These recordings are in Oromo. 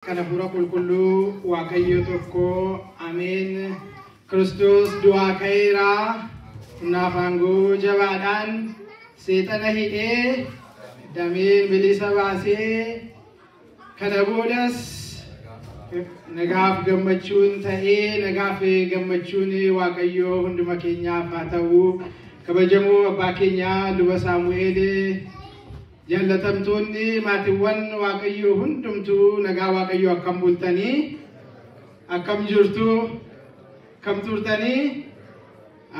Kana pura kulkullu waaqayyo tokko ameen Kristos du'a ka'eera naafangoo jabaadhaan seexana hidhee dameen bilisa baasee kana boodas nagaaf gammachuun ta'ee nagaaf gammachuun waaqayyo hunduma keenyaaf haa ta'u kabajamoo abbaa keenya luba Saamu'eel jaalatamtoonni maatiiwwan waaqayyo hundumtuu nagaa waaqayyo akkam bultanii akkam jirtu kam turtanii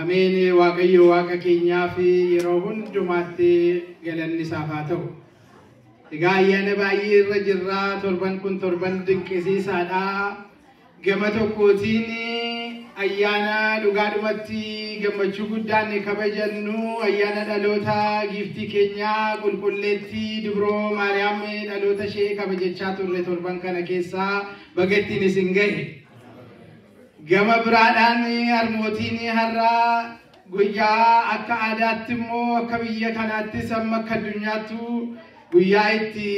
ameen waaqayyo waaqa keenyaaf yeroo hundumaatti galanni isaaf haa ta'u egaa ayyaana baay'ee irra jirra torban kun torban dinqisiisaadha gama tokkootiin ayyaana dhugaadhumatti gammachuu guddaan kabajannu ayyaana dhaloota giiftii keenya qulqulleettii dubroo maariyaam dhaloota ishee kabajachaa turre torban kana keessaa bagattiin isin gahe gama biraadhaan harmootiin har'a guyyaa akka aadaatti immoo akka biyya kanaattis amma akka addunyaattu guyyaa itti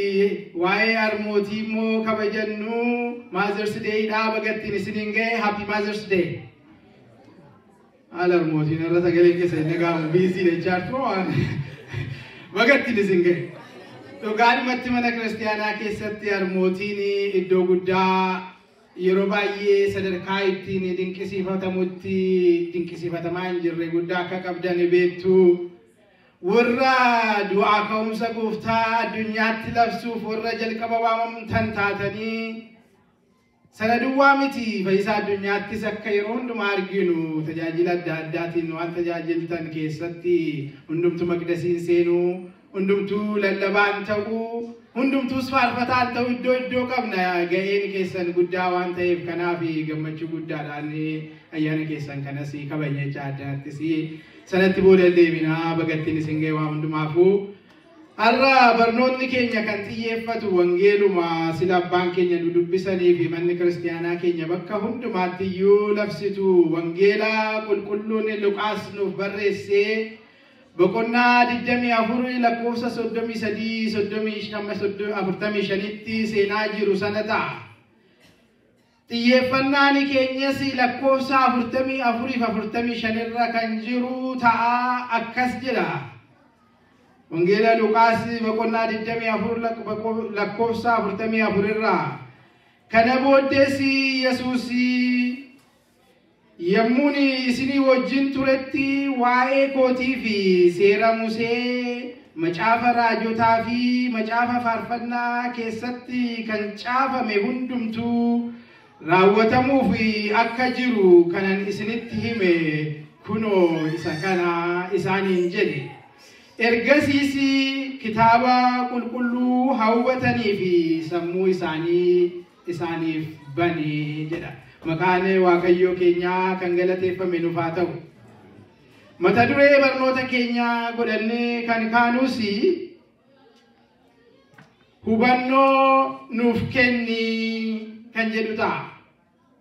waa'ee harmootii immoo kabajannu Mother's Day-dha bagattiin isin gahe happy Mother's Day. Ala harmootiin irra sagalee keessa inni gaamu biisii jechaatu bagattiin isin gahe. Dhugaadhumatti mana kiristaanaa keessatti harmootiin iddoo guddaa yeroo baay'ee sadarkaa ittiin dinqisiifatamutti dinqisiifatamaa hin jirre guddaa akka qabdan beektu warra du'aa ka'umsa gooftaa addunyaatti labsuuf warra jalqaba waamamtan taatanii sana duwwaa miti fayyisaa addunyaattis akka yeroo hundumaa arginu tajaajila adda addaatiin waan tajaajiltan keessatti hundumtuu maqdasiin seenuu hundumtuu lallabaan ta'uu hundumtuus faarfataan ta'uu iddoo qabna ga'een keessan guddaa waan ta'eef kanaaf gammachuu guddaadhaan ayyaana keessan kanas kabajachaa addaattis sanatti booda deebinaa bagattiin isin ga'e waa hundumaafuu har'a barnoonni keenya kan xiyyeeffatu wangeeluma sila abbaan keenya nu dubbisanii fi manni kiristaanaa keenya bakka hundumaatti iyyuu labsitu wangeela qulqulluun Luqaas nuuf barreessee boqonnaa 24 lakkoofsa 33-45tti seenaa jiru sana ta'a. Xiyyeeffannaan keenyas lakkoofsa 44-45 irra kan jiru ta'a akkas jedha. Wangeela Luqaas boqonnaa 24 lakkoofsa 44 irraa kana booddees Yesuus yemmuun isinii wajjin turetti waa'ee kootii fi seera Musee macaafa raajotaa fi macaafa faarfannaa keessatti kan caafame hundumtuu raawwatamuuf akka jiru kanan isinitti hime kunoo isa kana isaaniin jedhe. Ergasiis kitaaba qulqulluu hawwatanii fi sammuu isaaniif bane jedha. Maqaan waaqayyo keenya kan galateeffame nuuf haa ta'u. Mata duree barnoota keenya godhannee kan kaanus hubannoo nuuf kenni kan jedhu ta'a.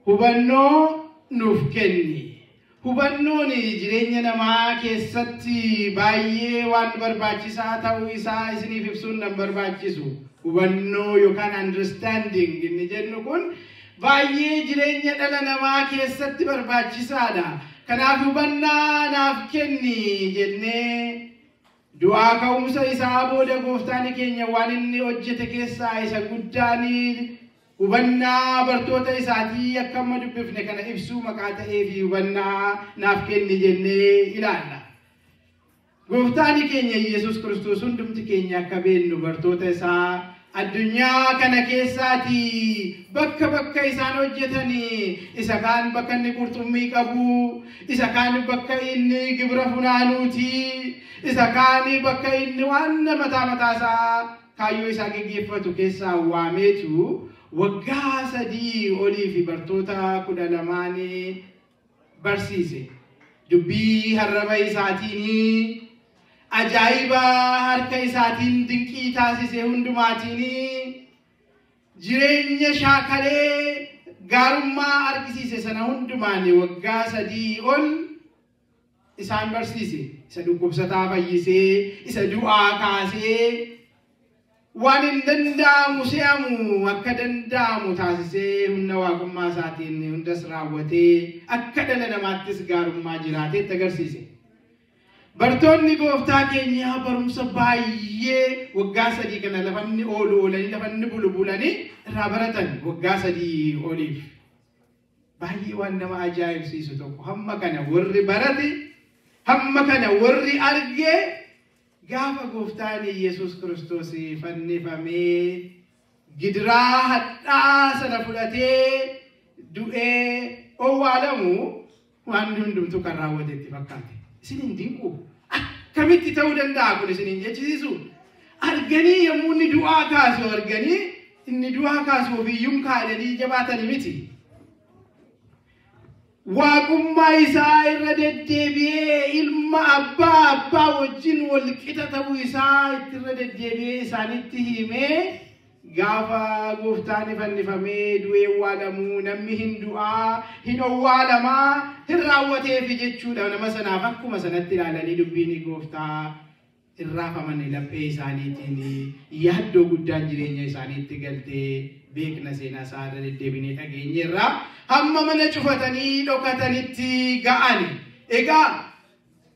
Hubannoo nuuf kenni. Hubannoon jireenya namaa keessatti baay'ee waan barbaachisaa ta'uu isaa isiniif ibsuun nan barbaachisu. Hubannoo yookaan understanding inni jennu kun baay'ee jireenya dhala namaa keessatti barbaachisaadha. Kanaaf hubannaa naaf kenni jennee du'aa ka'umsa isaa booda gooftaan keenya waan inni hojjete keessaa isa guddaan hubannaa bartoota isaatii akka amma dubbifne kana ibsuu maqaa ta'ee fi hubannaa naaf kenni jennee ilaalla. Gooftaan keenya Yesuus Kiristoos hundumti keenya akka beennu bartoota isaa addunyaa kana keessaati bakka isaan hojjetanii isa kaan bakka inni qurxummii qabu isa kaan bakka inni gibira funaanuuti isa kaan bakka inni waan mataa isaa kaayyoo isaa geggeeffatu keessaa waameetu waggaa 3 olii fi bartoota 12 barsiise dubbii harraba isaatiin ajaa'iba harka isaatiin dinqii taasise hundumaatiin jireenya shaakalee gaarummaa argisiise sana hundumaan waggaa 3 ol isaan barsiise isa dhukkubsataa fayyisee isa du'aa kaasee وان دندا مسيامو أكدندا متاسسه هن واقما ساتين هن دسراوته أكدنا نماتس غارم ماجراته تغرسيسه برتوني قوفتا كينيا برمسا باية وقاسا دي كنا لفني أولو لني لفني بلو بولاني رابرتن وقاسا دي أوليف باية وانما أجايب سيسو توقو هم كان ورّي براتي هم كان ورّي أرجي غافا قوفتاني يسوس كريستوسي فني فمي قدرا حتى سنفلتي دوئي أو عالمو وانهم دمتو كراوة اتفاقاتي سنين دينكو كميتي تودن داكو سنين جيسو أرغني يموني دعا كاسو أرغني إني دعا كاسو في يوم كالي جباتني ميتي واقما إساء الردد ديبيه إلما أبا وجين والكتا تبو إساء الردد ديبيه سانتهيمي غافا غفتاني فنفمي دوي والمو نمي هندوآ هنو والما هراوته في جتشودا ونما سنافكو مسنتي لالني دبيني غفتا الرافا من لبئي إسانيتيني يهدو قدان جريني إسانيتي قلتي بيكنا سينا سارة الدبيني تغيني را هم من چفتني لوكتنيتي غاني إيقا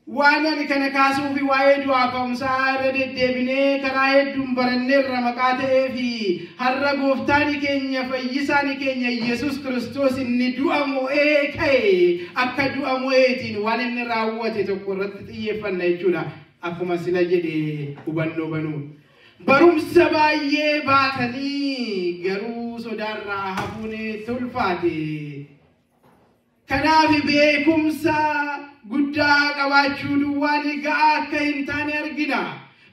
وانا نكنا كاسو في وايد واقوم سارة الدبيني كراهد دمبرنر رمكاته في هر غفتاني كينيا فيساني كينيا يسوس كريستوس ندعا موئي كي أكا دعا موئيتين وانا نراوة تقررت تيفن نيجولا أكو مسلا جدي وبنو بنو بروم سبايي باتني غرو سودار هبوني تلفاتي كنافي بيكمسا قدا قواچو دواني غا كاينتاني أرغنا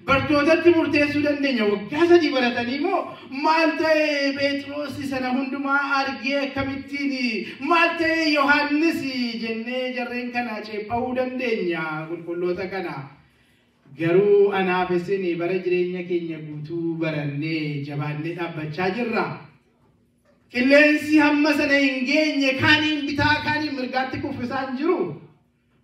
برتوتت مرتسو دندنيا وكاسا دي براتني مو مالتي بيتروسي سنة هندما أرغي كمتيني مالتي يوحنسي جنة جرين كناچه پاو دندنيا كلوتا كنا غرو أنا بسني برجرينيا كينيا غوتو براني جباني دابچا جرا كلنسي هم سنة إنجينيا كانين بتا كانين مرغاتي كفسان جرو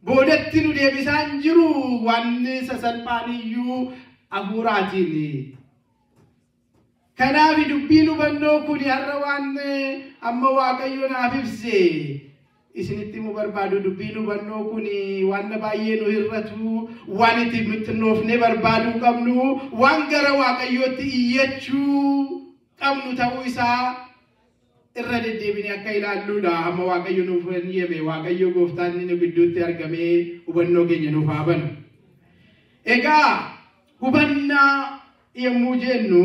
بودتي نو ديبسان جرو وان سسلبانيو أبوراتيني كنافي دبينو بندو كوني هروان أما واقعيو ناففسي isinitti mu barbaadu dubbinu banno kuni waan baay'ee nu hirratu waan itti mitnoofne barbaadu qabnu waan gara waaqayyootti iyyachuu qabnu ta'uu isaa irra deddeebine akka ilaalluudha amma waaqayyo nuuf yeme waaqayyo gooftaan inni gidduutti argamee hubannoo keenya nuuf haa banu egaa hubannaa yemmuu jennu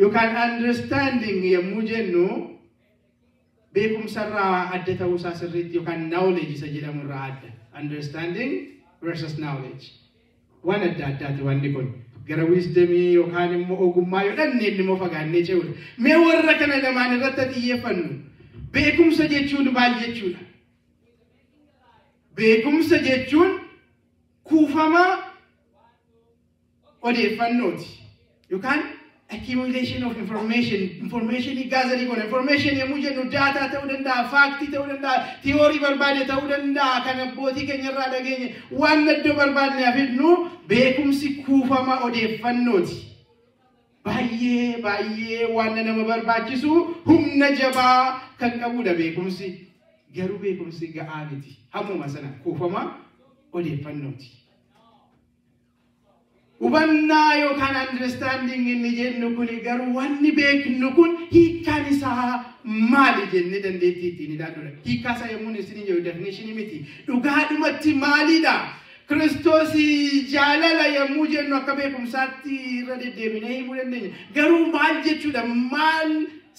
yookaan understanding yemmuu jennu بيكم سرّا أدّة وساسرّيت يوكان knowledge سجدة مرّا أدّة understanding versus knowledge وانا أدّة وان نكون غير wisdom يوكان مؤغما يودن نيل مفاقان نيجول مي ورّكنا لما نرتد إيفنو بيكم سجدون بالجدون بيكم سجدون كوفما ودي فنوتي يوكان accumulation of information is gathering on information yamuje no data tawdanda fact tawdanda theory barbade tawdanda kana boti kenyarra dagenye wanna do barbade afidnu bekumsi kufama ode fannoti baye wanna nama barbachisu humna jaba kan qabuda bekumsi garu bekumsi ga'aniti hamu masana kufama ode fannoti ubanna yokan understanding inni jennu kuni garu wanni beeknu kun hiikkanisa maali jenne dandeettiitti ni daadura hiikkasa yemmun isini jiru definition miti dhugaadhumatti maalidha Kiristoosi jaalala yemmuu jennu akka beekumsaatti irra deddeebinee himuu dandeenya garuu maal jechuudha maal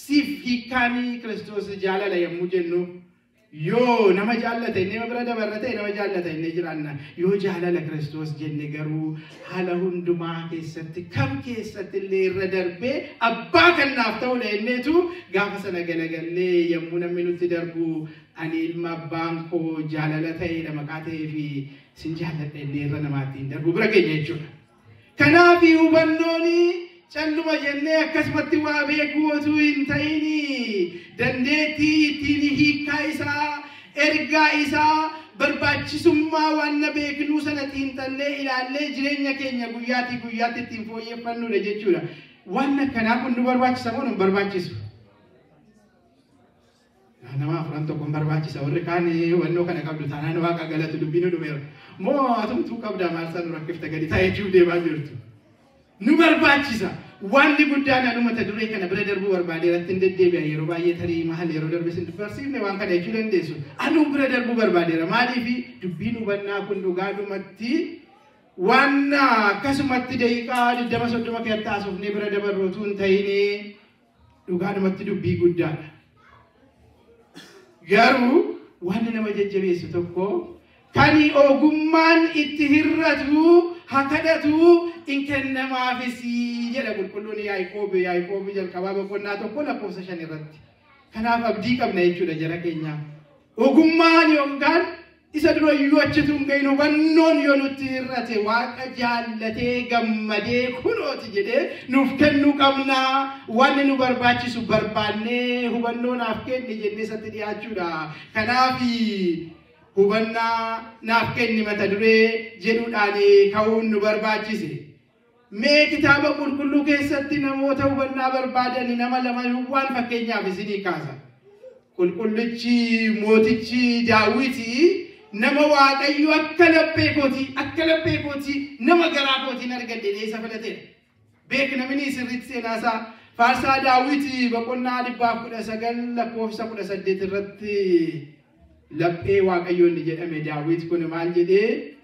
siif hiikkaanii Kiristoosi jaalala yemmuu jennu yoo nama jaallate nama bira dabarate nama jaallate inni jiraanna yoo jaalala Kiristoos jenne garuu haala hundumaa keessatti kam keessatti illee irra darbee abbaa kanaaf ta'u dheenneetu gaafa sana galagallee yemmuu namni nutti darbu ani ilma abbaan koo jaalala ta'eedha maqaa ta'ee fi sin jaalladhe inni irra namaatiin darbu bira keenya jechuudha kanaaf hubannooni calluma jennee akkasumatti waa beekuu osoo hin ta'ini dandeettii ittiin hiikkaa isaa ergaa isaa barbaachisummaa waan beeknu sanatiin tallee ilaallee jireenya keenya guyyaatti ittiin fooyyeffannudha jechuudha. Waan kana kun nu barbaachisa moo nu barbaachisu? Nama afran tokko barbaachisa warri kaan wannoo kana qabdu taanaan waaqa galatu dubbiin dhumeera. Moo atumtuu qabda maarsaa nu rakkifta gadi taa'ee jiru deemaa jirtu. Nu barbaachisa. Wanti guddaan anumata duree kana bira darbuu barbaadeeratti hin deddeebi'a yeroo baay'ee tarii maal yeroo darbe sin dubarsiifne waan kana jechuu dandeessu. Anu bira darbuu barbaadeera maaliif dubbiin hubannaa kun dhugaadhumatti waan akkasumatti daqiiqaa 20-30 keessatti haasofnee bira dabarrootu hin ta'in dhugaadhumatti dubbii guddaadha. Garuu waan nama jajjabeessu tokko kan ogummaan itti hirratu hakadatu in kennamaafisi jedha qulqulluun Yaaqoob jalqabaa boqonnaa tokko lakkoofsa 5 irratti. Kanaaf abdii qabna jechuudha jara keenya. Ogummaan yookaan isa dura iyyuu achitu hin gahin hubannoon yoo nutti hirrate waaqa jaallatee gammadee kunooti jedhee nuuf kennuu qabna. Waan nu barbaachisu barbaannee hubannoo naaf kenni jennee isatti dhiyaachuudha. Kanaaf hubannaa naaf kenni mata duree jedhuudhaan ka'uun nu barbaachise. Mee kitaaba qulqulluu keessatti namoota hubannaa barbaadan nama lama waan fakkeenyaaf isinii kaasa. Qulqullichi mootichi Daawiti nama waaqayyo akka laphee kooti nama garaa kootiin argadde isa filateedha. Beek namni sirriitti seenaasaa faarsaa Daawiti boqonnaa 119 lakkoofsa 18 irratti laphee waaqayyoon jedhame Daawit kun maal jedhee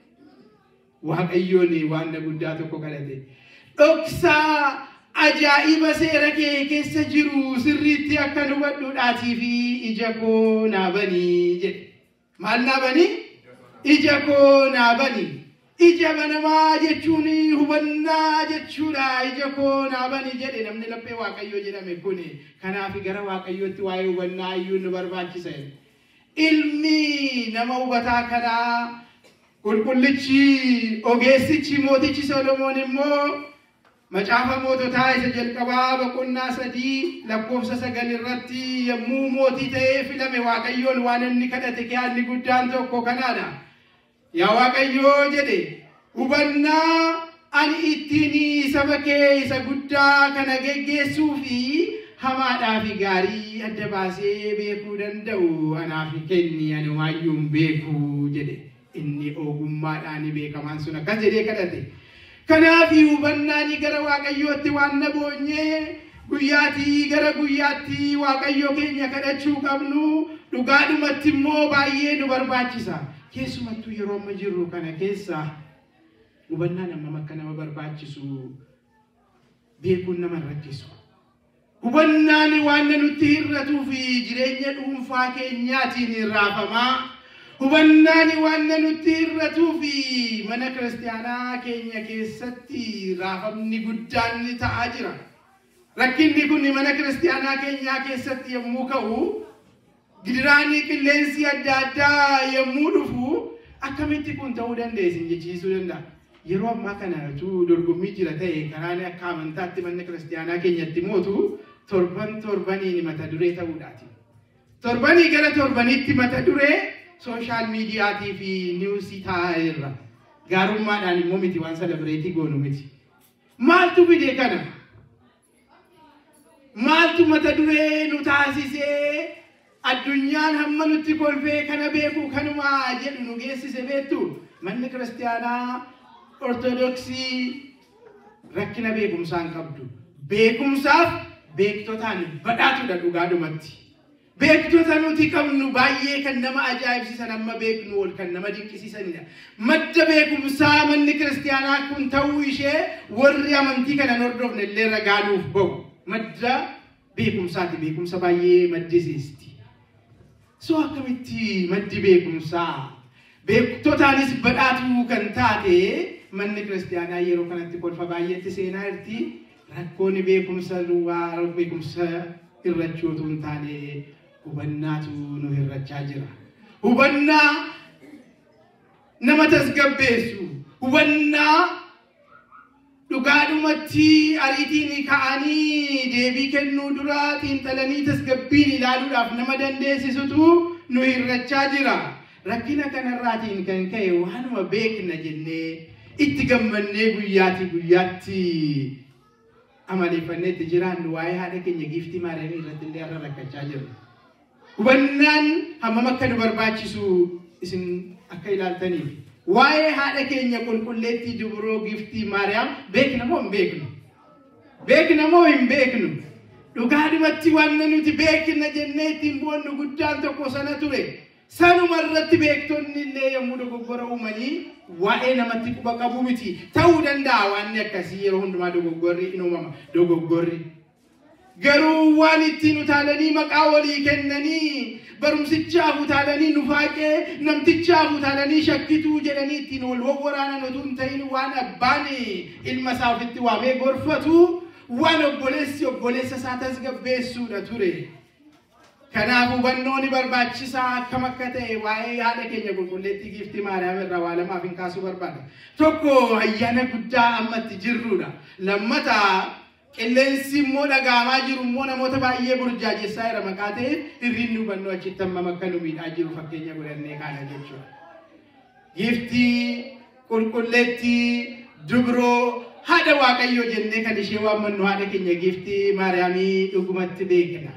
waaqayyoon waan guddaa tokko kadhate. Dhoksaa ajaa'iba seera kee keessa jiru sirriitti akka hubadhuudhaatii fi ija koo naa banii jedhe. Maal naa banii? Ija koo naa banii. Ija banamaa jechuun hubannaa jechuudha. Ija koo naa banii jedhe namni laphee waaqayyoo jedhame kun. Kanaaf gara waaqayyootti waa'ee hubannaa iyyuu nu barbaachisa. Ilmi nama hubataa kanaa qulqullichi ogeessichi mootichi Solomoon immoo macaafa moototaa isa jalqabaa boqonnaa 3 lakkoofsa 9 irratti yommuu mootii ta'ee filame waaqayyoon waan inni kadhate kiyaalli guddaan tokko kanaadha. Yaa waaqayyoo jedhe hubannaa ani ittiin saba kee isa guddaa kana geggeessuu fi hamaadhaa fi gaarii adda baasee beekuu danda'u anaaf kenni ani waayyuun beekuu jedhe. Inni ogummaadhaan beekamaan sun akkas jedhee kadhate. Kanaaf hubannaan gara waaqayyootti waan naboonyee guyyaatii gara guyyaatti waaqayyoo keenya kadhachuu qabnu dhugaadhumatti immoo baay'ee nu barbaachisa. Keessumattuu yeroo amma jirru kana keessa hubannaan amma akka nama barbaachisu beekuun nama rakkisu. Hubannaan waan nutti hirratuu fi jireenya dhuunfaa keenyaatiin raafamaa. Hubannaan waan nutti hirratuu fi mana kiristaanaa keenya keessatti raafamni guddaan ta'aa jira. Rakkinni kun mana kiristaanaa keenyaa keessatti yommuu ka'u gidiraanii qilleensi adda addaa yommuu dhufu akkamitti kun ta'uu dandeessin jechiisuu danda'a. Yeroo ammaa kanatu dorgommii jira ta'e karaan akka amantaatti mana kiristaanaa keenyatti mootu torbaniin mata duree ta'uudhaati. Torbanii gara torbaniitti mata duree social media fi news ta'eera. Gaarummaadhaan immoo miti waan celebrate goonu miti. Maaltu fide kana? Maaltu mata duree nu taasisee addunyaan hamma nutti kolfee kana beeku kanuma jedhu nu geessise beektu? Manni kiristaanaa ortodoksii rakkina beekumsaan qabdu. Beekumsaaf beektotaan badhaatudha dhugaadhumatti. Beektota nuti qabnu baay'ee kan nama ajaa'ibsiisan amma beeknu ol kan nama dinqisiisanidha. Madda beekumsaa manni kiristaanaa kun ta'uu ishee warri amantii kana hordofne illee ragaanuuf ba'u. Madda beekumsaati. Beekumsa baay'ee maddisiisti. So akkamitti maddi beekumsaa beektotaanis badhaatu kan taate manni kiristaanaa yeroo kanatti kolfa baay'eetti seenaa jirti. Rakkoon beekumsa duwwaa beekumsa irrachuutu hin taane hubannaatu nu hirrachaa jira. Hubannaa nama tasgabbeessu. Hubannaa dhugaadhumatti ariitiin ka'anii deebii kennuu dura xiinxalanii tasgabbiin ilaaluudhaaf nama dandeessisutu nu hirrachaa jira. rakkina kanarraatiin kan ka'e waanuma beekna jennee itti gammannee guyyaatti amaleeffannee itti jiraannu waa'ee haadha keenya Giiftii Maariyaamii irratti illee har'a rakkachaa jirra. Hubannaan hammam akka nu barbaachisu isin akka ilaaltaniif waa'ee haadha keenya qulqulleettii dubroo Giiftii Maariyaam beekna moo hin beeknu? Beekna moo hin beeknu? Dhugaadhumatti waan nuti beekna jennee ittiin boonnu guddaan tokko sana ture. Sanuma irratti beektonni illee yommuu dogoggora uumanii waa'ee namatti quba qabu miti. Ta'uu danda'a waan akkasii yeroo hundumaa dogoggorri in uumama. Dogoggorri garuu waan ittiin utaalanii maqaa walii kennanii barumsichaaf utaalanii nufaaqee namtichaaf utaalanii shakkituu jedhanii ittiin wal wawwaraanan otoo hin ta'in waan abbaan ilma isaa ofitti waamee gorfatu waan obboleessa isaa tasgabbeessuudha ture. Kanaaf hubannoon barbaachisaa akkam akka ta'e waa'ee haadha keenya qulqulleettii Giiftii Maariyaam irraa waa lamaaf hin kaasuu barbaada. Tokko ayyaana guddaa ammatti jirrudha. Lammataa qilleensi immoo dhagaamaa jiru immoo namoota baay'ee burjaajessaa jira maqaa ta'eef hirrinni hubannoo achitti hammam akka nu miidhaa jiru fakkeenya godhannee kaana jechuudha. Giiftii qulqulleettii dubroo haadha Waaqayyoo jennee kan ishee waammannu haadha keenya Giiftii Maariyaamii dhugumatti beekna.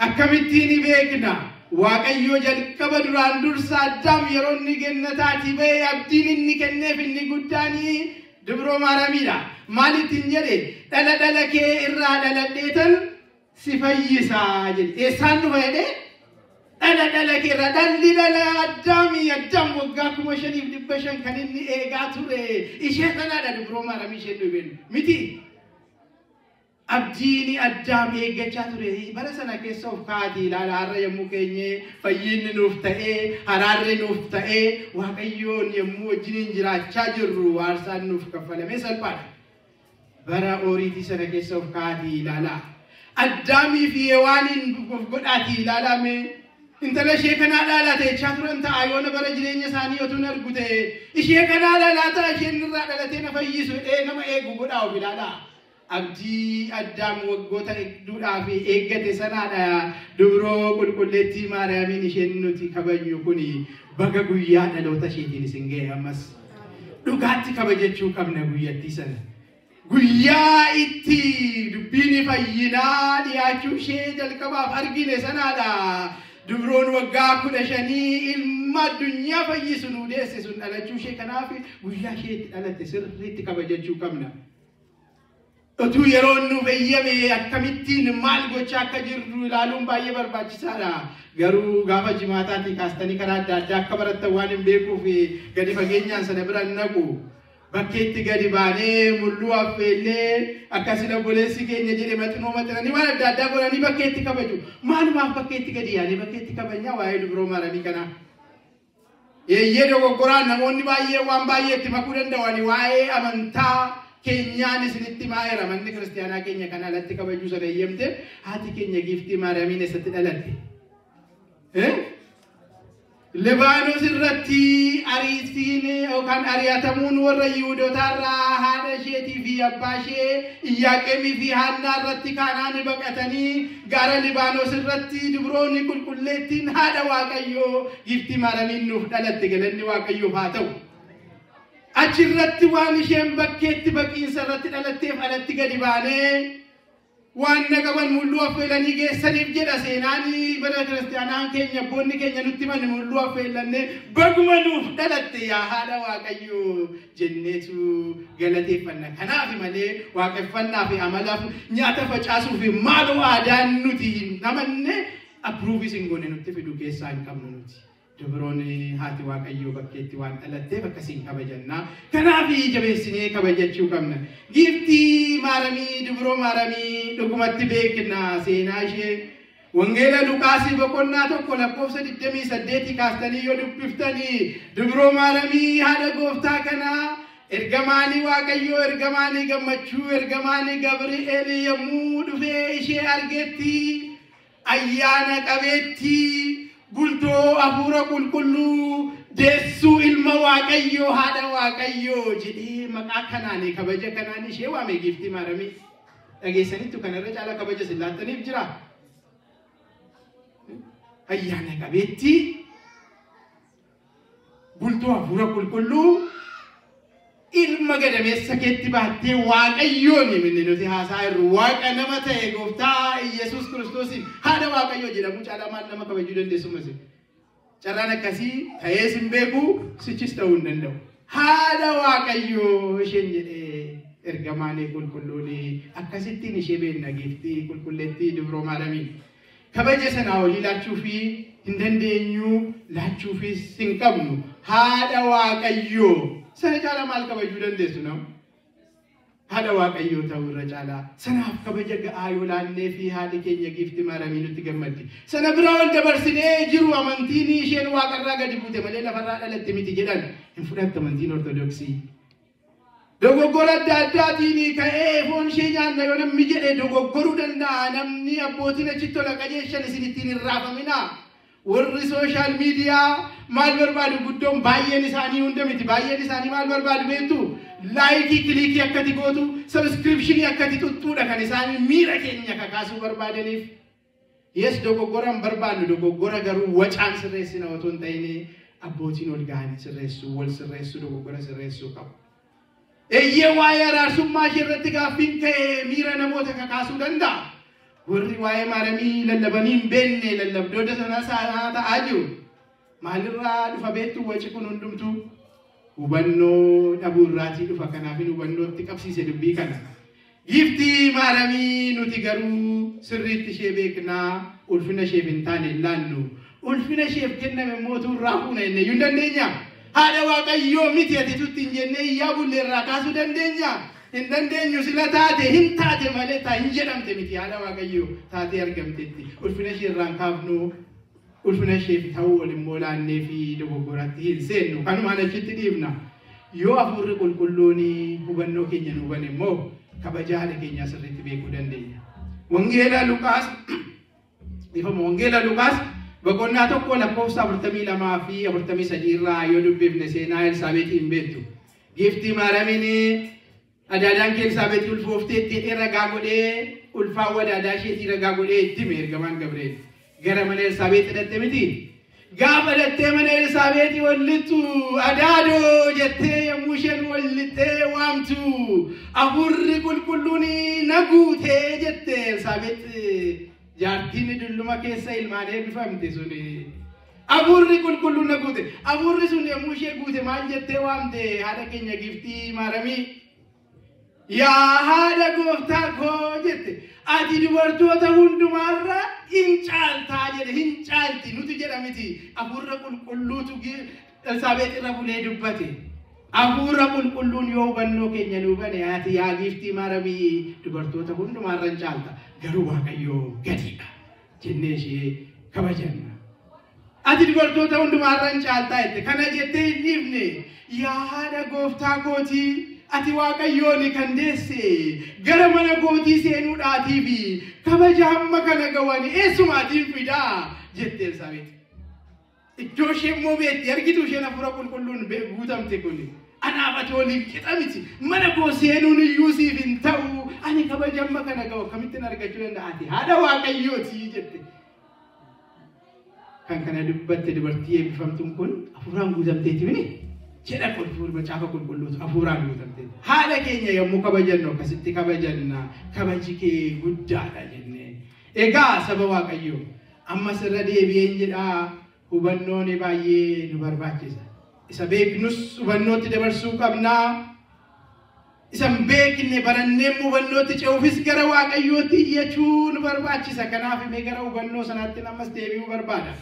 Akkamittiin beekna? Waaqayyoo jalqaba duraan dursa Addaam yeroo inni gannataatii ba'ee abdiin inni kenneef inni guddaanii dubroo Maariyaamiidha. Maalittiin jedhe dhala kee irraa dhaladheetan si fayyisaa jedhe. Eessaan dhufa jedhe? Dhala kee irraa dhalli Addaam waggaa 5,500 kan inni eegaa ture. Ishee sanaadha dubroo Maariyaam ishee dhufe miti. Abdiin Addaam eeggachaa ture. Bara sana keessa of kaati ilaala har'a yommuu keenye fayyinni nuuf ta'ee haraarri nuuf ta'ee Waaqayyoon yommuu wajjiniin jiraachaa jirru aarsaan nuuf kaffalamee salphaadha. Bara oriitii sana keessa of kaati ilaala. Addaamii fi Hewaaniin of godhaati ilaalame. Intala ishee kanaa dhaalaa ta'echaa turan ta'a yoona bara jireenya isaanii otuun argu ta'e ishee kanaa dhaalaa ta'a isheen irraa dhalatee na fayyisu nama eegu godhaa of ilaala. Abdii Addaam waggoota hedduudhaaf eeggate sanaadha. Dubroo qulqulleettii Maariyaamiin isheen nuti kabajnu kuni baga guyyaa dhaloota isheetiin isin ga'e ammas dhugaatti kabajachuu qabna guyyattii sana. Guyyaa itti dubbiin fayyinaa dhiyaachuu ishee jalqabaaf argine sanaadha. Dubroon waggaa 15 ilma addunyaa fayyisu nu deesse sun dhalachuu ishee kanaaf guyyaa ishee itti dhalatte sirriitti kabajachuu qabna. Otuu yeroo nuuf eeyyame akkamittiin maal gochaa akka jirru ilaaluun baay'ee barbaachisaadha. Garuu gaafa jimaataatii kaastanii karaa adda addaa akka barattan waan hin beekuuf gadi fageenyaan sana bira naqu. Bakkeetti gadi baanee mulluu affeellee akkasii obboleessi keenya jedhe maxinoo maxinanii waan adda addaa godhanii bakkeetti kabaju. Maalumaaf bakkeetti gadi yaanii bakkeetti kabanyaa waa'ee dubroo Maariyaamii kanaa. Eeyyee dogoggoraan namoonni baay'ee waan baay'eetti makuu danda'anii waa'ee amantaa keenyaan isinitti maa'eera manni kiristaanaa keenya kan alatti kabajuu sana eeyyamte haati keenya Giiftii Maariyaamiin eessatti dhalatte? Libaanos irratti ariitiin yookaan ari'atamuun warra Yihuudootaarraa haadha isheetii fi abbaa ishee Iyyaaqeemii fi Haannaa irratti kaanaan baqatanii gaara Libaanos irratti dubroonni qulqulleettiin haadha Waaqayyoo Giiftii Maariyaamiin nuuf dhalatte galanni Waaqayyoof haa ta'u. Achirratti waan isheen bakkeetti baqiinsa irratti dhalatteef alatti gadi baanee waan naqaban mulluu affeelanii geessaniif jedha seenaan bara kiristaanaan keenya abboonni keenya nutti himan mulluu affeelannee baguma nuuf dhalatte yaa haadha Waaqayyoo jenneetu galateeffanna. Kanaaf malee waaqeffannaa fi amalaaf nyaata facaasuuf maaloo aadaan nuti namanne approvis hin goone nutti fidu keessaa hin qabnu nuti. Dubroon haati Waaqayyoo bakkeetti waan dhalatteef akkasiin kabajanna. Kanaaf jabeessinee kabajachuu qabna. Giiftii Maariyaamii dubroo Maariyaamii dhugumatti beekna seenaa ishee. Wangeela Luqaasii boqonnaa 1 lakkoofsa 28 kaastanii yoo dubbiftanii dubroo Maariyaamii haadha gooftaa kanaa ergamaanii Waaqayyoo ergamaanii gammachuu ergamaanii Gabri'eel yommuu dhufee ishee argetti ayyaana qabeetti bultoo hafuura qulqulluu deessuu ilma Waaqayyoo haadha Waaqayyoo jedhee maqaa kanaan kabaja kanaan ishee waame Giiftii Maariyaamii. Dhageessaniitu kanarra caala kabaja sillaattaniif jira. ayyaana qabeetti bultoo hafuura qulqulluu ilma gadameessa keetti baattee waaqayyoon himne nuti haasaa irru waaqa nama ta'e gooftaa Yesuus Kiristoosiin haadha waaqayyoo jedhamu caalaa maal nama kabajuu dandeessu mase carraan akkasii ta'ees hin beeku sichis ta'uu hin danda'u haadha waaqayyoo isheen jedhee ergamaanii qulqulluuni akkasittiin ishee beekna giiftii qulqulleettii dubroo maadamiin kabaja sanaa olii laachuufi hin dandeenyu laachuufis hin qabnu haadha waaqayyoo sana caalaa maal kabajuu dandeessu nama haadha waaqayyoo ta'uu irra caalaa sanaaf kabaja ga'aa yoo laannee fi haadhi keenya giiftii maaramii nutti gammaddi sana biraa ol dabarsinee jiru amantiin isheen waaqarraa gadi buute malee lafarraa dhalatte miti jedhan hin fudhattu amantiin ortodoksii dogoggora adda addaatiin ka'ee foon ishee nyaanna yoo namni jedhee dogoggoruu danda'a namni abbootiin achitti tola qajeeshan isin ittiin hin raafaminaa warri sooshaal miidiyaa maal barbaadu guddoon baay'een isaanii hunda miti baay'een isaanii maal barbaadu beektu laayikii kiliikii akkati gootu sabskiripshinii akkati tuttuudha kan isaanii miira keenya kakaasuu barbaadaniif yes dogoggoran barbaadnu dogoggora garuu wacaan sirreessina otoo hin ta'in abbootiin ol ga'anii sirreessuu wal sirreessuu dogoggora sirreessuu qabu. Eeyyee waa'ee araarsummaa ishee irratti gaaffiin ka'ee miira namoota kakaasuu danda'a. Warri waa'ee maaramii lallabanii hin beekne lallabdoota sana ta'aa jiru. Maalirraa dhufa beektu waci kun hundumtuu hubannoo dhabuu irraatii dhufa kanaaf hubannootti qabsiise dubbii kana. Giiftii maaramii nuti garuu sirriitti ishee beeknaa ulfina isheef hin taane laannu. Ulfina isheef kenname mootuu irraa fuuna inni iyyuu hin dandeenya. Haadha waaqayyoo miti ati tutti hin jennee iyyaa bullee irraa kaasuu dandeenya. Hin dandeenyu sila taate hin taate malee taa hin jedhamte miti haadha waaqayyoo taatee argamtetti. Ulfina ishee irraan kaafnu ulfina isheef ta'uu walimmoo laannee fi dogoggoratti hin seennu. Kanumaan achitti dhiifna. Yoo hafuurri qulqulluun hubannoo keenya nu hubane immoo kabaja haadha keenyaa sirriitti beekuu dandeenya. Wangeela Luqaas ifama wangeela Luqaas boqonnaa tokko lakkoofsa 42 fi 43 irraa yoo dubbifne seenaa Elsaabeexiin beektu. Giiftii maaramiin adaadaan kee Elsaabeexi ulfoofteetti ragaa godhee ulfaa wadaadaa isheetii ragaa godhee itti hime ergamaan Gabri'eel. Gara mana Elsaabeexi dhatte miti. Gaafa dhattee mana Elsaabeexi wallittu adaadoo jettee yommuu isheen wallittee waamtu hafuurri qulqulluun na guutee jette Elsaabeexi. Jaartiin dulluma keessa ilmaan eebbifamte suni hafuurri qulqulluun na guute hafuurri sun yommuu ishee guute maal jettee waamte haadha keenya giiftii maaramii yaa haadha gooftaa koo jette ati dubartoota hundumaarra hin caaltaa jedhe hin caalti nuti jedha miti hafuurra qulqulluutu Elsaabeexi irra bulee dubbate hafuurra qulqulluun yoo hubannoo keenya nu hubane ati yaa giiftii maaramii dubartoota hundumaarra hin caalta. Garuu waaqayyoo gadiidha jennee ishee kabajanna. Ati dubartoota hundumaarra hin caaltaa jette kana jettee hin dhiifne yaa haadha gooftaa kootii ati waaqayyoon kan deesse gara mana kootii seenuudhaatii fi kabaja hamma kana gawani eessumaatiin fidaa jette Elsaabeexi. Iddoo ishee immoo beekti argitu isheen hafuura qulqulluun guutamte kun. Anaaf waliin qixa miti mana koo seenuun iyyuu siif hin ta'u ani kabaja amma kana gahu akkamittiin argachuu danda'a ati haadha waaqayyooti jette. Kan kana dubbatte dubartii eebbifamtuun kun hafuuraan guutamteeti mini jedha macaafa qulqulluutu hafuuraan guutamteeti. Haadha keenya yommuu kabajannu akkasitti kabajanna kabaji kee guddaadha jennee. Egaa saba waaqayyoo ammas irra deebi'een jedhaa hubannoon baay'ee nu barbaachisa. Isa beeknus hubannootti dabarsuu qabnaa. Isan beekne barannee hubannootti ce'uufis gara waaqayyootti iyyachuu nu barbaachisa. Kanaaf mee gara hubannoo sanaatti ammas deebi'uu barbaada.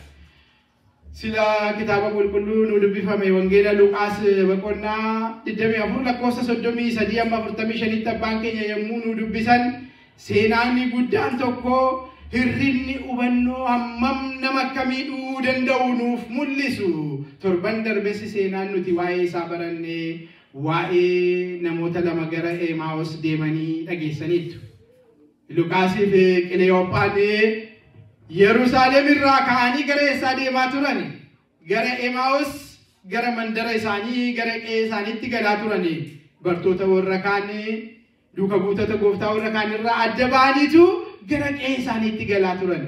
Sila kitaaba qulqulluu nu dubbifame wangeela Luqaas boqonnaa 24 lakkoofsa 33 amma 45 abbaan keenya yommuu nu dubbisan seenaan guddaan tokko hirrinni hubannoo hammam nama akkamiidhuu danda'u nuuf mul'isu. Torban darbessi seenaan nuti waa'ee isaa barannee waa'ee namoota lama gara Emaa'os deemanii dhageessaniitu. Luqaasii fi Qiliyoopphaan Yerusaalem irraa ka'anii gara eessaa deemaa turan? Gara Emaa'os gara mandara isaanii gara qe'ee isaaniitti galaa turani. Bartoota warra kaanii duuka buutota gooftaa warra kaan irraa adda ba'aniitu gara qe'ee isaaniitti galaa turan.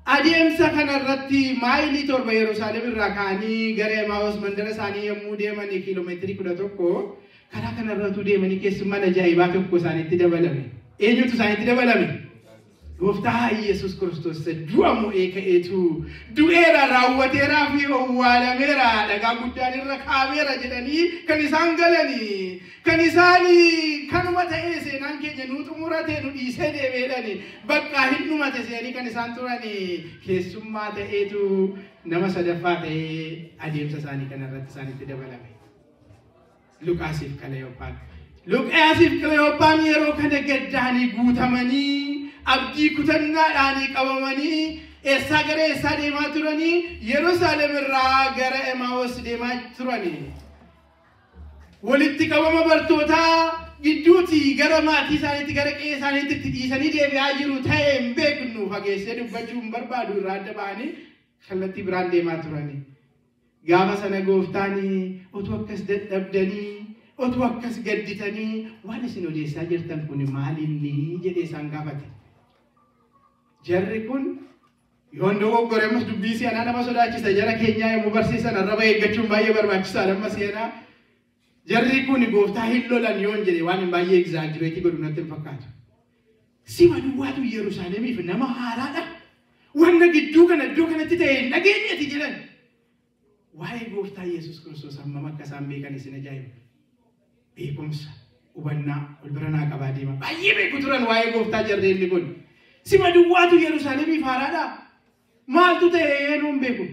adeemsa kanarratti maayilii 7 Yerusaalem irraa kaanii gara Emaa'os mandara isaanii yommuu deemanii kiiloomeetirii 11 karaa kanarratti deemanii keessummaan ajaa'ibaa tokko isaaniitti dabalame. Eenyutu isaaniitti dabalame? Gooftaa Yesuus Kiristoos du'a mo'ee ka'eetu du'eera raawwateeraa fi owwaalameera dhagaa guddaan irra kaameera jedhanii kan isaan galanii kan isaanii kanuma ta'ee seenaan keenya nu xumuratee nu dhiisee deebi'edhani bakka hin dhumate seenii kan isaan turanii keessummaa ta'eetu nama sadaffaa ta'ee adeemsa isaanii kanarratti isaanitti dabalame. Luqaasiif Qaleyoophaan yeroo kana gaddaanii guutamanii abdii kutannaadhaanii qabamanii eessaa gara eessaa deemaa turanii Yerusaalem irraa gara Emaa'os deemaa turanii. Walitti qabama bartootaa gidduutii gara maatii isaaniitti gara qe'ee isaaniitti dhiisanii deebi'aa jiru ta'ee hin beeknu fageessee dubbachuu hin barbaadu irraa adda ba'anii kallattii biraan deemaa turanii. Gaafa sana gooftaan otuu akkas dadhabdanii otuu akkas gadditanii waan isin odeessaa jirtan kun maalinni jedhee isaan gaafate. Jarri kun yoon dogoggoreemas dubbii seenaa nama sodaachisa jara keenyaa yommuu barsiisan arraba eeggachuun baay'ee barbaachisaadha amma seenaa. Jarri kun gooftaa hin lolan yoon jedhe waan hin baay'ee egzaajireetii godhu natti hin fakkaatu. Sima duwwaatu Yerusaalemiif nama haaraadha. Wanna gidduu kana iddoo kanatti ta'e hin dhageenyeeti jedhan. Waa'ee gooftaa Yesuus Kiristoos hammam akka isaan beekan isin ajaa'iba. Beekumsa, hubannaa, wal bira naa qabaa deema. Baay'ee beeku turan waa'ee gooftaa jarreenni kun. Sima duwwaatu Yerusaalemiif haaraadha. Maaltu ta'e nuun beeku.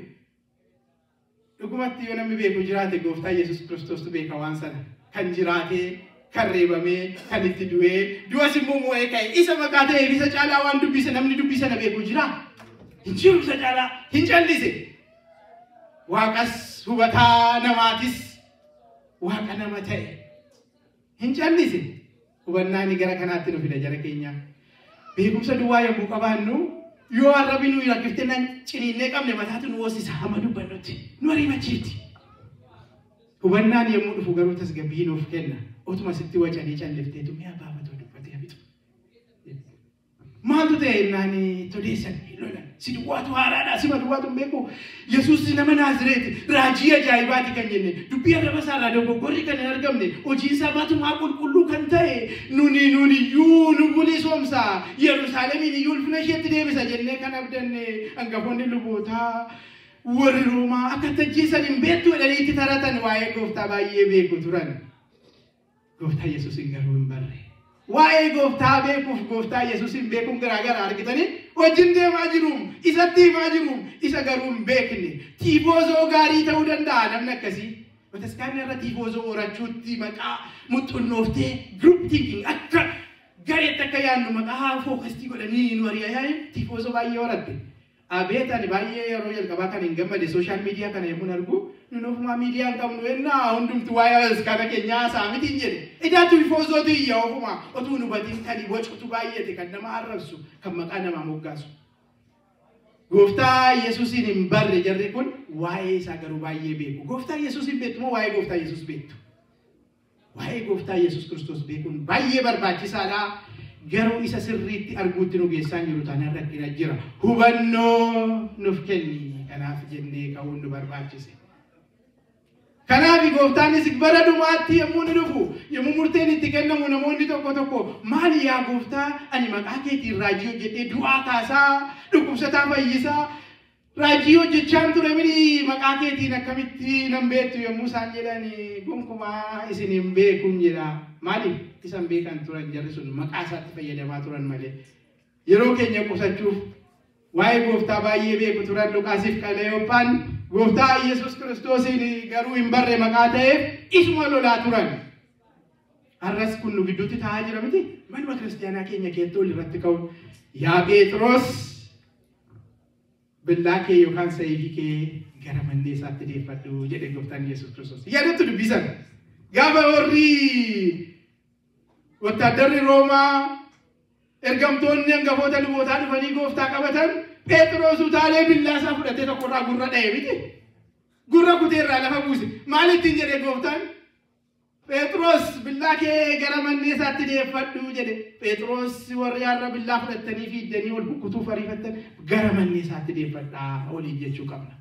Dhugumatti yoo namni beeku jiraate gooftaa Yesuus Kiristoostu beeka waan sana. Kan jiraatee, kan reebamee, kan itti du'ee, du'as immoo mo'ee ka'e. Isa maqaa ta'eef isa caalaa waan dubbise namni dubbii sana beeku jira. Hin jiru isa caalaa hin callise. Waaqas hubataa namaatis Waaqa nama ta'e. Hin callise. Hubannaan gara kanaatti nu fida jara keenya. Beekumsa duwwaa yommuu qabaannu yoo arrabni nu rakkiftee nan ciniinnee qabne mataatu nu hoosisa hamma dubbannutti nu ariifachiifti. Hubannaan yommuu dhufu garuu tasgabbii nuuf kenna. Otuma sitti wacanii callifteetu mi'a baafatoo dubbatee habitu. Maaltu ta'e naani todeessan lolan. Si duwwaatu haaraadha. Sima duwwaatu beeku. Yesuus nama Naazreeti raajii ajaa'ibaati kan jenne. Dubbii arraba isaarraa dogoggorri kan hin argamne. Hojii isaa baatumaa qulqulluu kan ta'e nuniyyuu nu bilisoomsa. Yerusaalemiin iyyuu ulfina isheetti deebisa jennee kan abdanne hangafoonni lubootaa warri Roomaa akka tajjiisan hin beektu jedhanii itti taratan waa'ee gooftaa baay'ee beeku turan. Gooftaa Yesuusin garuu hin barre. Waa'ee gooftaa beekuuf gooftaa Yesuusin beekuun garaagaraa argitanii wajjin deemaa jiruun isatti himaa jiruun isa garuu hin beekne tiifoozoo gaarii ta'uu danda'a namni akkasii. Bataskaanni irra tiifoozoo horachuutti maqaa muxunnooftee group thinking akka gareetti akka yaadnu maqaa fookastii godhanii nu ari'ayaa tiifoozoo baay'ee horatte. Abeetan baay'ee yeroo jalqabaa kan hin gammade sooshaal miidiyaa kana yommuu argu nun ofumaa miidiyaa hin qabnu ennaa hundumtu waa'ee kana keenyaa saamitiin jedhe. Ijaatu tiifoozootu iyya ofumaa otuu nu batiin kan bocutu baay'ate kan nama arrabsu kan maqaa namaa moggaasu. Gooftaa Yesuusin hin barre jarri kun waa'ee isaa garuu baay'ee beeku. Gooftaa Yesuusin beektu moo waa'ee gooftaa Yesuus beektu? Waa'ee gooftaa Yesuus Kiristoos beekuun baay'ee barbaachisaadha. Garuu isa sirriitti arguutti nu geessaan jiru taanaan rakkina jira. Hubannoo nuuf kenni. Kanaaf jennee ka'uun nu barbaachise. Kanaaf gooftaanis bara dhumaatti yommuu ni dhufu yommuu murteen itti kennamu namoonni tokko maali yaa gooftaa ani maqaa keetiin raajii hojjedhee du'aa kaasaa dhukkubsataa fayyisaa raajii hojjechaan ture miti maqaa keetiin akkamitti nan beektu yommuu isaan jedhani gonkumaa isin hin beekun jedha. Maaliif isan beekan turan jarri sun maqaa isaatti fayyadamaa turan malee yeroo keenya qusachuuf waa'ee gooftaa baay'ee beeku turan Luqaasiif Qaleyoophaan gooftaa Yesuus Kiristoosin garuu hin barre maqaa ta'eef isuma lolaa turan. Har'as kun nu gidduutti taa'aa jira miti manuma kiristaanaa keenya keettoo irratti ka'u yaa Phexros billaa kee yookaan saayifii kee gara mannee isaatti deeffadhu jedhe gooftaan Yesuus Kiristoos. Yaadatu dubbisan gaafa warri wattaaddarri Roomaa ergamtoonni hangafoota lubootaa dhufanii gooftaa qabatan Phexros utaalee billaa isaa fudhatee tokkorraa gurra dha'e miti. Gurra kuteerraa lafa buuse. Maal ittiin jedhe gooftaan? Phexros billaa kee gara manneesaatti deeffadhu jedhe. Phexros warri har'a billaa fudhatanii fi iddanii ol kukutuuf ariifattan gara manneesaatti deeffadhaa olii jechuu qabna.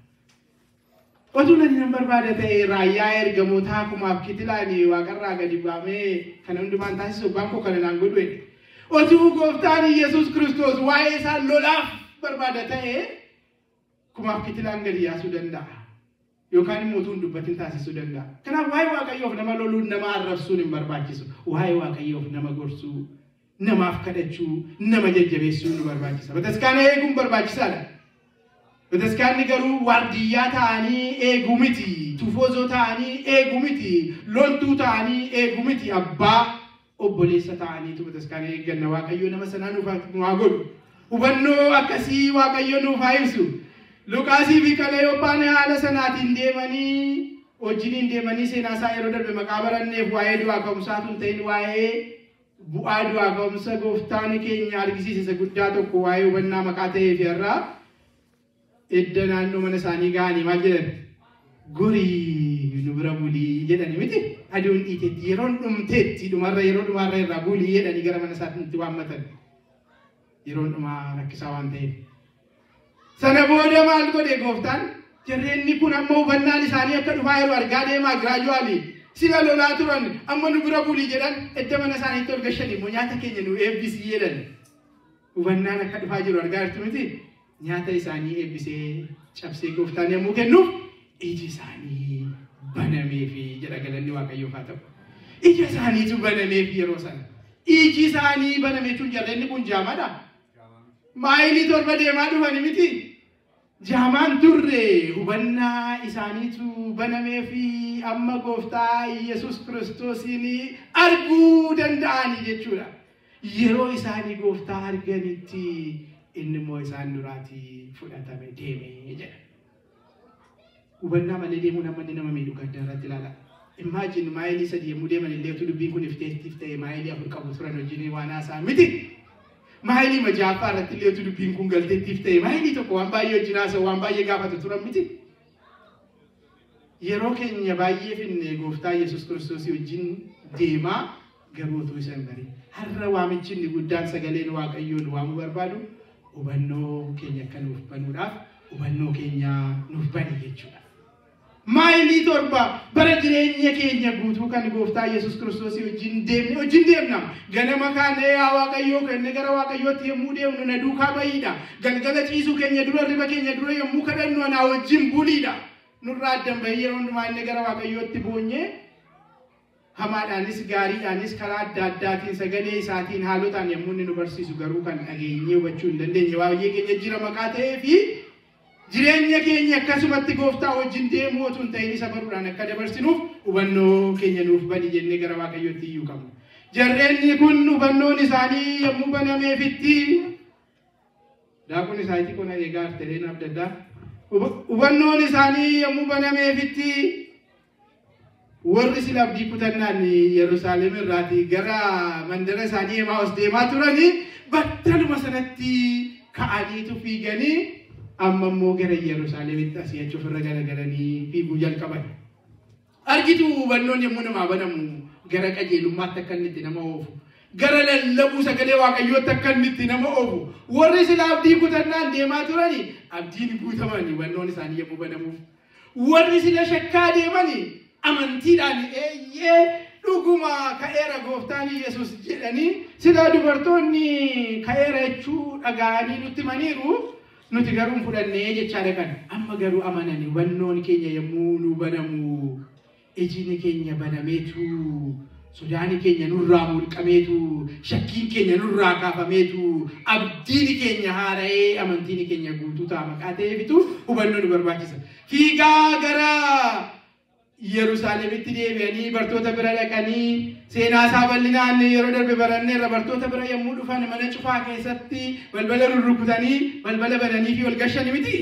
Oduun ani nan barbaada ta'e raayyaa ergamootaa kumaaf kitilaanii waaqarraa gadi baamee kan hundumaan taasisu bankoo kana naan godhu jedhe. Oduu gooftaan Yesuus Kiristoos waa'ee isaa lolaaf barbaada ta'e kumaaf kitilaan gadi yaasuu danda'a. Yookaan immoo utuun dubbatiin taasisuu danda'a. Kanaaf waa'ee Waaqayyoof nama loluun nama arrabsuun hin barbaachisu. Waa'ee Waaqayyoof nama gorsuu, namaaf kadhachuu, nama jajjabeessuu nu barbaachisa. Bataskaana eeguun barbaachisaadha. Bataskaanni garuu waardiyyaa ta'anii eeguu miti, tufoozoo ta'anii eeguu miti, loltuu ta'anii eeguu miti, abbaa obboleessa ta'aniitu bataskaana eegganna. Waaqayyo nama sanaa nuuf haa godhu. Hubannoo akkasii Waaqayyo nuuf haa ibsu. Luqaasii fi Qaleyoophaan haala sanaatiin deemanii wajjiniin deemanii seenaa isaa yeroo darbe maqaa baranneef waa'ee du'aa ka'umsaatu hin ta'in waa'ee bu'aa du'aa ka'umsa gooftaan keenya argisiise isa guddaa tokko waa'ee hubannaa maqaa ta'eef irraa edda naannoo mana isaanii ga'anii maal jedhan gorii nu bira bulii jedhani miti aduun dhiiteetti yeroon dhumteetti yeroo dhumarra irraa bulii jedhanii gara mana isaatti itti waammatan yeroon dhumaa rakkisaa waan ta'eef. Sana booda maal godhe gooftaan jarreenni kun amma hubannaan isaanii akka dhufaa yeroo argaa deemaa giraajuwaalii sila lolaa turan amma nu bira bulii jedhan edda mana isaaniitti ol gashanii immoo nyaata keenya nu eebbisii jedhan hubannaan akka dhufaa jiru argaa jirtu miti nyaata isaanii eebbisee cabsee gooftaan yommuu kennuuf iji isaanii banameefi jedha galanni Waaqayyoof haa ta'u. Ija isaaniitu banameefi yeroo sana iji isaanii banameechuun jarreenni kun jaamaadha. Maayilii torba deemaa dhufani miti. Jaamaan turre hubannaa isaaniitu banameefi amma gooftaa Yesuus Kiristoosiin arguu danda'anii jechuudha. Yeroo isaanii gooftaa arganitti inni immoo isaan duraatii fudhatame deemee jedha. Hubannaa malee deemuu nama miidhu gadda irratti ilaala. Imagine maayilii sadii yommuu deeman illee utuu dubbiin kun ifteettiif ta'e maayilii afur qabu turan wajjin waan haasaa miti. Maayilii majaafaa irratti illee utuu dubbiin kun galteettiif ta'e maayilii tokko waan baay'ee wajjin haasa'u waan baay'ee gaafatu turan miti. Yeroo keenya baay'ee finne gooftaa Yesuus Kiristoos wajjin deemaa garuu utuu isa hin barin. Har'a waamichi inni guddaan sagaleen Waaqayyoon waamuu barbaadu hubannoo keenya akka nuuf banuudhaaf hubannoo keenya nuuf bani jechuudha. Maayilii torba bara jireenya keenya guutuu kan gooftaa Yesuus Kiristoos wajjin deemna. Ganama kaanee yaa Waaqayyoo kenne gara Waaqayyootti yommuu deemnu na duukaa bahiidha. Galgala ciisuu keenya dura riba keenya dura yommuu kadhannu anaa wajjin buliidha. Nurraa addan bahii yeroo hundumaa inni gara Waaqayyootti boonyee hamaadhaanis gaariidhaanis karaa adda addaatiin sagalee isaatiin haalotaan yommuu inni nu barsiisu garuu kan dhageenyee hubachuu hin dandeenye waa'ee keenya jira maqaa ta'eefi jireenya keenya akkasumatti gooftaa wajjin deemuu otoo hin ta'in isa baruudhaan akka dabarsinuuf hubannoo keenya nuuf bani jennee gara Waaqayyootti iyyuu qabna. Jarreenni kun hubannoon isaanii yommuu banameefitti daakun isaaniitti kun eegaa arteleen adda addaa hubannoon isaanii yommuu banameefitti warri sila abdii kutannaan Yerusaalem irraatii gara mandara isaanii Emaa'us deemaa turanii battaluma sanatti ka'aniitu fiiganii amma immoo gara Yerusaalemitti asii achi ofirra garagalanii fiiguu jalqaban. Argitu hubannoon yommuu namaa banamu gara qajeelummaatti akka inni itti nama oofu. Gara lallabuu sagalee Waaqayyootti akka inni itti nama oofu. Warri sila abdii kutannaan deemaa turanii abdiin guutaman hubannoon isaanii yommuu banamuuf. Warri sila shakkaa deemanii amantiidhaan eeyyee dhuguma ka'eera gooftaan Yesuus jedhanii sila dubartoonni ka'eera jechuu dhaga'anii nutti maniiru. Nuti garuu fudhannee jechaadha kan amma garuu amananii hubannoon keenya yommuu nu banamu ijni keenya banameetu sodaan keenya nurraa mulqameetu shakkiin keenya nurraa kaafameetu abdiin keenya haara'ee amantiin keenya guutuu ta'a maqaa ta'eefitu hubannoo nu barbaachisa. Fiigaa gara Yerusaalemitti deebi'anii bartoota bira dhaqanii seenaa isaa bal'inaan yeroo darbe baranneerra bartoota bira yommuu dhufan mana cufaa keessatti balbala rurrukutanii balbala bananii fi wal gashan miti.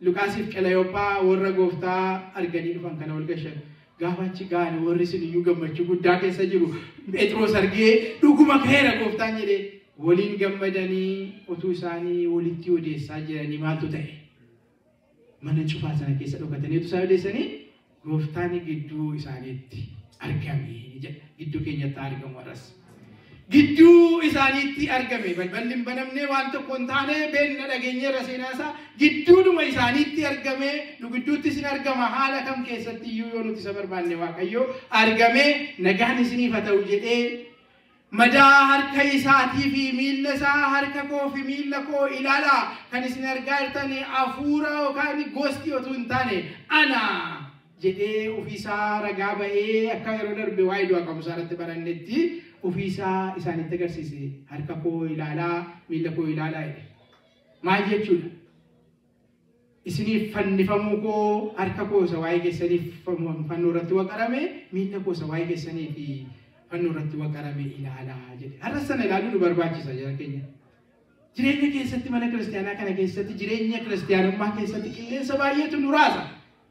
Luqaasiif Qaleyoophaa warra gooftaa arganii dhufan kana wal gashan. Gaafa achi gaane warri sun iyyuu gammachuu guddaa keessa jiru. Phexros argee dhuguma ka'eera gooftaan jedhee waliin gammadanii utuu isaanii walitti odeessaa jiranii maaltu ta'e? Mana cufaa sana keessa dhokatanii utuu isaan odeessanii gooftaan gidduu isaaniitti argame gidduu keenyatti argamu warras gidduu isaaniitti argame balballi banamnee waan tokko hin taane beenna dhageenyeerra seenaasaa gidduudhuma isaaniitti argame nu gidduutti isin argama haala kam keessatti iyyuu yoo nuti isa barbaanne Waaqayyo argame nagaan isiniif haa ta'u jedhee madaa harka isaatii fi miilla isaa harka koo fi miilla koo ilaalaa kan isin argaa jirtan hafuura yookaan gosti otoo hin taane ana jedhee ofiisaa ragaa ba'ee akka yeroo darbe waa'ee du'a qabu isaarratti barannetti ofiisaa isaanitti agarsiise harka koo ilaalaa miilla koo ilaalaa jedhe maal jechuudha isiniif fannifamuu koo harka koo isa waa'ee keessaniif fannoo irratti waqarame miilla koo isa waa'ee keessaniif fannoo irratti waqarame ilaalaa jedhe har'a sana ilaaluu nu barbaachisa jara keenya jireenya keessatti mana kiristaanaa kana keessatti jireenya kiristaanummaa keessatti qilleensa baay'eetu nu raasa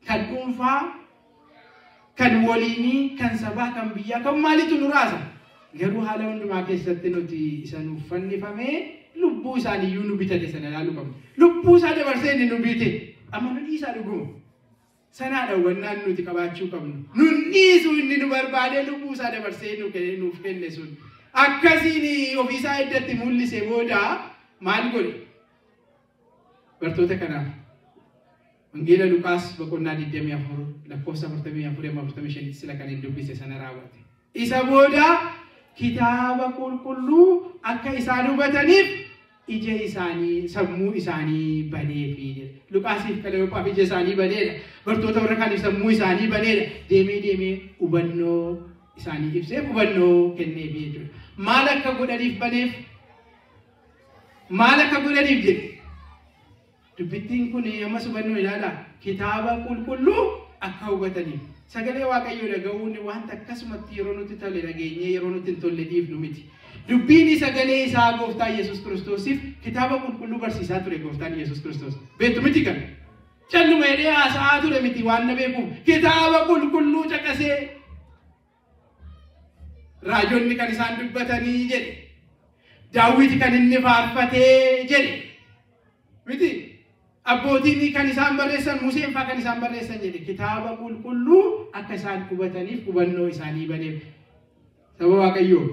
kan dhuunfaa kan waliinii kan sabaa kan biyyaa kan maalitu nu raasa garuu haala hundumaa keessatti nuti isa nuuf fannifamee lubbuu isaaniiyyuu nu bitate sana ilaaluu qabna lubbuu isaa dabarsee inni nu bite amma nu dhiisaa dhuguma sanaadha wannaan nuti qabaachuu qabnu nun dhiisu inni nu barbaade lubbuu isaa dabarsee nuuf kenne sun akkasiin ofiisaa iddatti mul'ise booda maal godhe bartoota kanaaf Wangeela Luqaas boqonnaa 24 lakkoofsa 44-45 sila kan dubbise sana raawwate. Isa booda kitaaba qulqulluu akka isaan hubataniif ija isaanii sammuu isaanii baneefi jedhe. Luqaasiif Qaleyoophaaf ija isaanii baneedha. Bartoota warra kaaniif sammuu isaanii baneedha. Deemee hubannoo isaanii ibsee hubannoo kenneefi jechuudha. Maal akka godhaniif baneef maal akka godhaniif jedhe. Dubbittiin kun ammas hubannoo ilaala kitaaba qulqulluu akka hubataniif sagalee Waaqayyoo dhaga'uun wanta akkasumatti yeroo nuti tole dhageenyee yeroo nuti hin tolle dhiifnu miti dubbiin sagalee isaa gooftaa Yesuus Kiristoosiif kitaaba qulqulluu barsiisaa ture gooftaan Yesuus Kiristoos beektu miti kan calluma jedhee haasa'aa ture miti waan na beekuuf kitaaba qulqulluu caqasee raajonni kan isaan dubbatanii jedhe Daawit kan inni faarfatee jedhe miti abbootiin kan isaan barreessan Museen faa kan isaan barreessan jedhe kitaaba qulqulluu akka isaan hubataniif hubannoo isaanii baneef sababa Waaqayyoo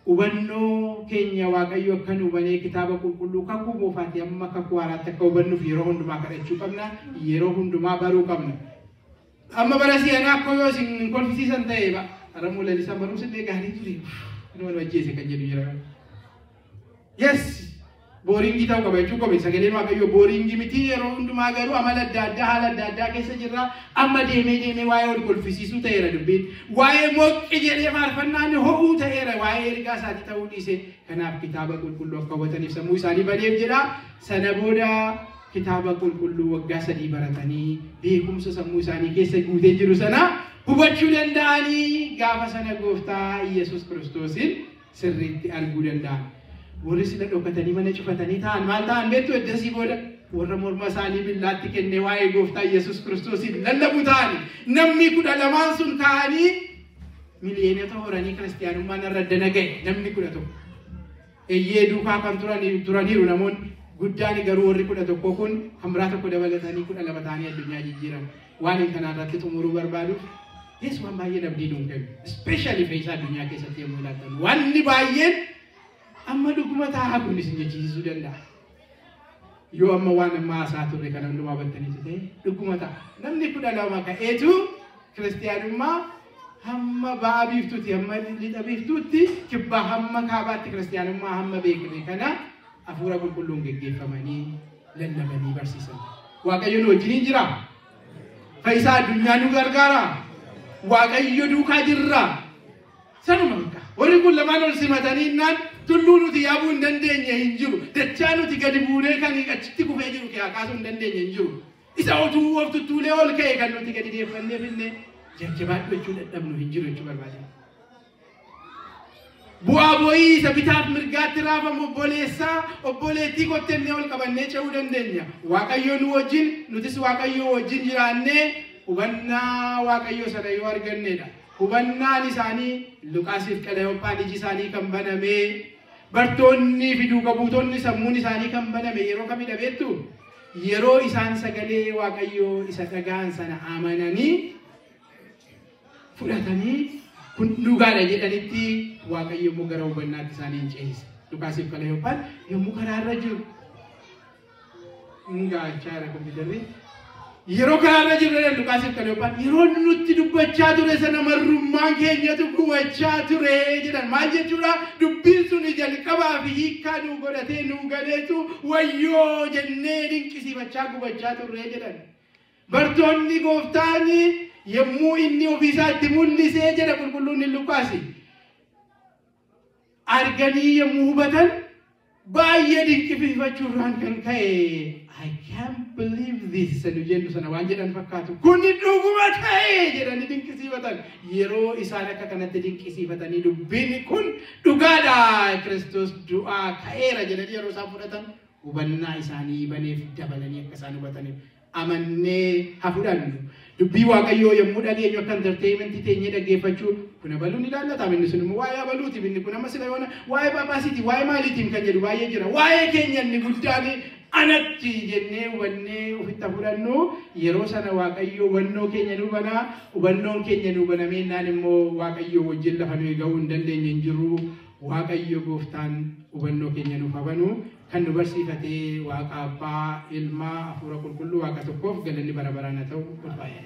hubannoo keenya Waaqayyoo akka nu hubanee kitaaba qulqulluu kakuu moofaati amma kakuu haaraatti akka hubannuuf yeroo hundumaa kadhachuu qabna yeroo hundumaa baruu qabna amma bara si'anaa akka yoo isin kolfisiisan ta'e haramuu lalisan barumsillee gaarii ture nama wajjeese kan jedhu jira yes Booringi ta'uu qaba jechuun qobe sagaleen Waaqayyoo booringi miti yeroo hundumaa garuu amala adda addaa haala adda addaa keessa jirra amma deemee waa'ee ol kolfisiisuu ta'eera dubbiin waa'ee moqqi jedhee faarfannaan ho'uu ta'eera waa'ee ergaa isaatii ta'uu dhiise kanaaf kitaaba qulqulluu akka hubataniif sammuu isaanii baneef jedha sana booda kitaaba qulqulluu waggaa 3 baratanii beekumsa sammuu isaanii keessa guutee jiru sana hubachuu danda'anii gaafa sana gooftaa Yesuus Kiristoosin sirriitti arguu danda'an. Warri sila dhokatanii mana cufatanii ta'an maal ta'an beektu eddasii booda warra morma isaanii billaatti kennee waa'ee gooftaa Yesuus Kiristoosiin lallabu ta'ani namni 12 sun ka'anii miliyoonota horanii kiristaanummaan irra danaga'e namni 11 eeyyee duukaa kan turaniiru namoonni guddaan garuu warri 11 kun hamraa tokko dabalatanii 12 ta'anii addunyaa jijjiiran waan kana irratti xumuruu barbaaduuf Yesuus waan baay'ee abdii nuun kennu especially fe'iisa addunyaa keessatti yommuu ilaaltan wanni baay'een amma dhuguma taa'aa kun isin jechisiisuu danda'a. Yoo amma waan amma haasaa turre kan hundumaa battanii ta'e dhuguma ta'a. Namni 12 ka'eetu kiristaanummaa hamma ba'a biiftuutti hamma lixa biiftuutti kibbaa hamma kaabaatti kiristaanummaa hamma beekne kana hafuura qulqulluun geggeeffamanii lallabanii barsiisan. Waaqayyo nu wajjin jira. Fayyisaa addunyaa nu gargaara. Waaqayyo duukaa jirra. Sanuma bakka. Warri kun lamaan ol simatanii innaan tulluu nuti yaabuu hin dandeenye hin jiru. Dachaa nuti gadi buunee kan achitti kufee jiru kaasuu hin dandeenye hin jiru. Isa otuu of tuttuulee ol ka'e kan nuti gadi deeffannee finne jajjabaadhu jechuu dadhabnu hin jiru jechuu barbaada. Bu'aa bo'ii isa bitaaf mirgaatti raafamu obboleettii kottennee ol qabannee ce'uu dandeenya. Waaqayyo nu wajjin nutis Waaqayyo wajjin jiraannee hubannaa Waaqayyo sana yoo argannedha. Hubannaan isaanii Luqaasiif Qaleyoophaan iji isaanii kan baname bartoonni fi duuka buutonni sammuun isaanii kan baname yeroo kamidha beektu yeroo isaan sagalee Waaqayyoo isa dhagaan sana amananii fudhatanii kun dhugaadha jedhanitti waaqayyo immoo gara hubannaatti isaanii ceesise. Lukaasiif kala yookaan yommuu karaarra jiru ngaachaa kompiitarri yeroo karaarra jiru Lukaasiif kala yookaan yeroo nutti dubbachaa ture sana marrummaan keenyatu gubachaa ture jedhan maal jechuudha dubbiin sun jalqabaa fi hiikkaa nu godhatee nu galeetu wayyoo jennee dinqisiifachaa gubachaa turre jedhan. Bartoonni gooftaan yommuu inni ofiisaatti mul'isee jedha qulqulluun Lukaasi arganii yommuu hubatan baay'ee dinqisiifachuudhaan kan ka'e I can't believe this sanu jennu sana waan jedhan fakkaatu kun dhuguma ta'e jedhanii dinqisiifatan yeroo isaan akka kanatti dinqisiifatanii dubbiin kun dhugaadha Kiristoos du'aa ka'eera jedhanii yeroo isaan fudhatan hubannaa isaanii baneef dabalanii akka isaan hubataniif amannee hafuudhaan dubbii waaqayyoo yommuu dhageenyu akka entertainment teenyee dhaggeeffachuu kuna baluun ilaallata inni sun immoo waa'ee baluuti inni kun amma sila yoona waa'ee baabaasiiti waa'ee maaliitiin kan jedhu baay'ee jira waa'ee keenya inni guddaan anatti jennee hubannee ofitti hafuudhannu yeroo sana waaqayyoo hubannoo keenya nu banaa hubannoon keenya nu banamee naan immoo waaqayyoo wajjin lafa nuyi ga'uu hin dandeenye hin jiru waaqayyo gooftaan hubannoo keenya nuuf habanu kan nu barsiifatee waaqa abbaa ilmaa hafuura qulqulluu waaqa tokkoof galanni bara baraan haa ta'u ulfaa'e.